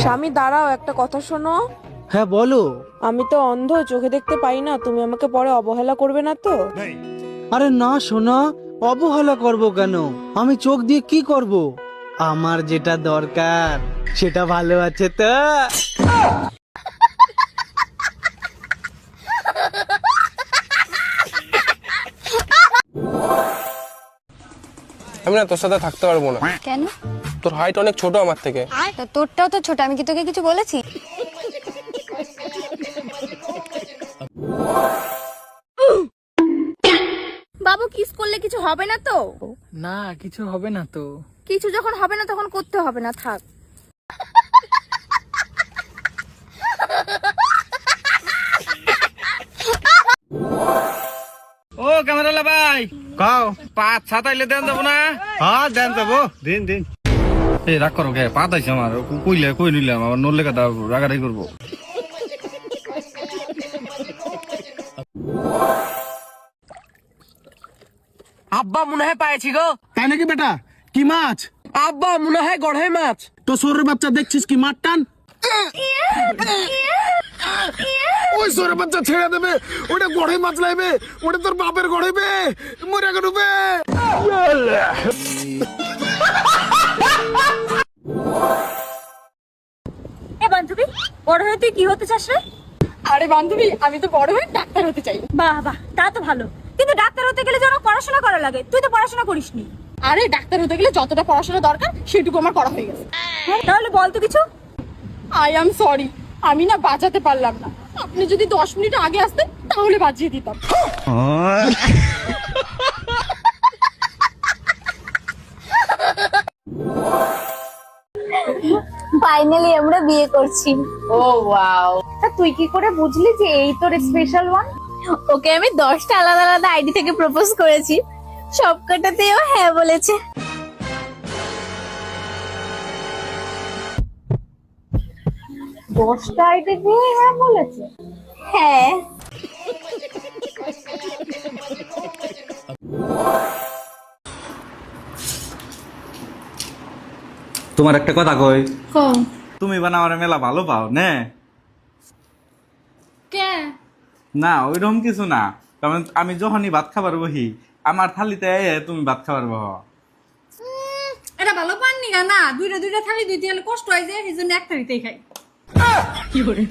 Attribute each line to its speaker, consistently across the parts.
Speaker 1: স্বামী দাঁড়াও, একটা কথা শোনো।
Speaker 2: হ্যাঁ বলো।
Speaker 1: আমি তো অন্ধ, চোখে দেখতে পাই না, তুমি আমাকে পরে অবহেলা করবে না তো?
Speaker 2: আরে না সোনা, অবহেলা করব কেন? আমি চোখ দিয়ে কি করব? আমার যেটা দরকার সেটা ভালো আছে তো।
Speaker 3: আমি না তোর সাথে থাকতে পারবো না।
Speaker 4: কেন?
Speaker 3: তোর হাইট অনেক ছোট আমার থেকে।
Speaker 4: তো তোরটাও তো ছোট, আমি কি তোকে কিছু বলেছি?
Speaker 5: বাবু, কিস করলে কিছু হবে না তো?
Speaker 6: না কিছু হবে না তো।
Speaker 5: কিছু যখন হবে না তখন করতে হবে না, থাক।
Speaker 6: ও ক্যামেরালা ভাই,
Speaker 7: কাও
Speaker 6: 5-7 আইলে দেন যাবো না?
Speaker 7: হ্যাঁ দেন যাবো, দিন দিন।
Speaker 6: এই রাগ করো কে? 5 আইছে আমার, কই নিলাম আবার নলে কথা রাগারাগি করবো।
Speaker 8: আব্বা মনে হয় পাইছি গো।
Speaker 2: তাই নাকি বেটা? কি মাছ?
Speaker 8: আব্বা মনে হয় গড়াই মাছ।
Speaker 2: তো সরের বাচ্চা দেখছিস কি মাঠ টান? ওই সরের বাচ্চা ছেড়ে দেবে, ওটা গড়ে মাছ লাইবে, ওটা তোর বাপের গড়েবে, মরে গেলবে।
Speaker 5: এ বান্ধবী, বড় হয়ে তুই কি হতে চাস রে? আরে বান্ধবী, আমি তো বড় হয়ে ডাক্তার হতে চাই। বাহ বাহ, তা তো ভালো, কিন্তু ডাক্তার হতে গেলে যেন পড়াশোনা করা লাগে, তুই তো পড়াশোনা করিসনি। আরে ডাক্তার হতে গেলে যতটা পড়াশোনা দরকার সেটুকু আমার করা হয়ে গেছে। তাহলে বল তো কিছু। আই এম সরি, আমি না বাঁচাতে পারলাম না। আপনি যদি 10 মিনিট আগে আসতেন তাহলে বাঁচিয়ে দিতাম।
Speaker 4: ফাইনালি আমরা বিয়ে করছি।
Speaker 5: ও ওয়াও, তা তুই কি করে বুঝলি যে এই তোর স্পেশাল ওয়ান?
Speaker 4: ওকে আমি 10টা আলাদা আলাদা আইডি থেকে প্রপোজ করেছি, সবকটাতেও হ্যাঁ বলেছে।
Speaker 5: 10টা আইডি দিয়ে হ্যাঁ বলেছে?
Speaker 4: হ্যাঁ।
Speaker 6: তোমার একটা কথা কই,
Speaker 4: কম
Speaker 6: তুমি বানা আমার মেলা ভালো পাও নে?
Speaker 4: কে?
Speaker 6: না ওইরকম কিছু না, কারণ আমি যখনই ভাত খাবার বহি আমার থালিতে তুমি ভাত খাবার বহ।
Speaker 5: এটা ভালো পাননি না, দুইটা দুইটা থালি দুইতে হলে কষ্ট হয় যে, এই জন্য একটা দিতেই খাই। কি করে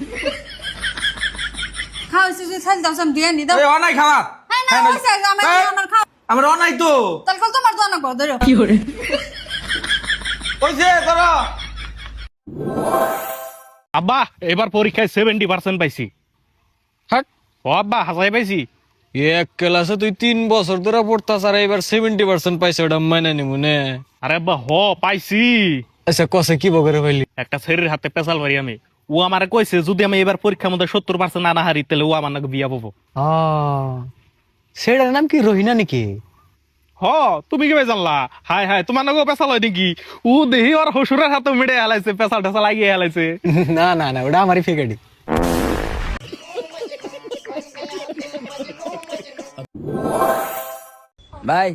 Speaker 5: খাও? থালি দাও, দিয়ে নি দাও।
Speaker 6: এই অনাই খাবার আমার অনাই তো।
Speaker 5: তাহলে কল তোমার দোয়া না কর, ধরো। কি করে
Speaker 6: ওইছে ধরো।
Speaker 7: আব্বা এবার পরীক্ষায় 70% পাইছি।
Speaker 8: হাট,
Speaker 7: ও আব্বা হাসাই পাইছি।
Speaker 8: এক ক্লাসে তুই 3 বছর ধরে পড়তাস আর এবার 70% পাইছে, ওটা মাইনা নিমু নে।
Speaker 7: আরে আব্বা পাইছি।
Speaker 8: আচ্ছা কসে কি বগরে পাইলি?
Speaker 7: একটা ছেলের হাতে পেশাল মারি আমি। ও আমারে কইছে যদি আমি এবার পরীক্ষার মধ্যে 70% না হারি তাহলে ও আমার নাকি বিয়া পাবো।
Speaker 8: সেটার নাম কি রহিনা নাকি?
Speaker 7: তুমি কি জানলা? হাই হাই, তোমার নাকি পেশাল হয় নাকি? ও দেহি ওর হসুরের হাতে মেরে হেলাইছে, পেশাল টেশাল লাগিয়ে হেলাইছে।
Speaker 8: না না না, ওটা আমারই ফিকাডি।
Speaker 9: ভাই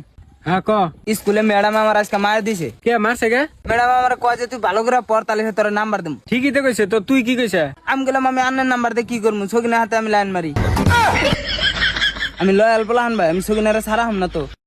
Speaker 8: হ্যাঁ ক।
Speaker 9: স্কুলে ম্যাডাম আমার আজকে মার দিছে।
Speaker 8: কে মারছে গে?
Speaker 9: ম্যাডাম আমার কয় যে তুই ভালো করে পড়, তাহলে তোর নাম্বার দেবো।
Speaker 8: ঠিকই তো কইছে, তো তুই কি কইছে?
Speaker 9: আমি গেলাম, আমি আন্নার নাম্বার দিয়ে কি করবো? সকিনের হাতে আমি লাইন মারি। আমি লয়াল বলাহান ভাই, আমি সকিনারে সারা হাম না তো।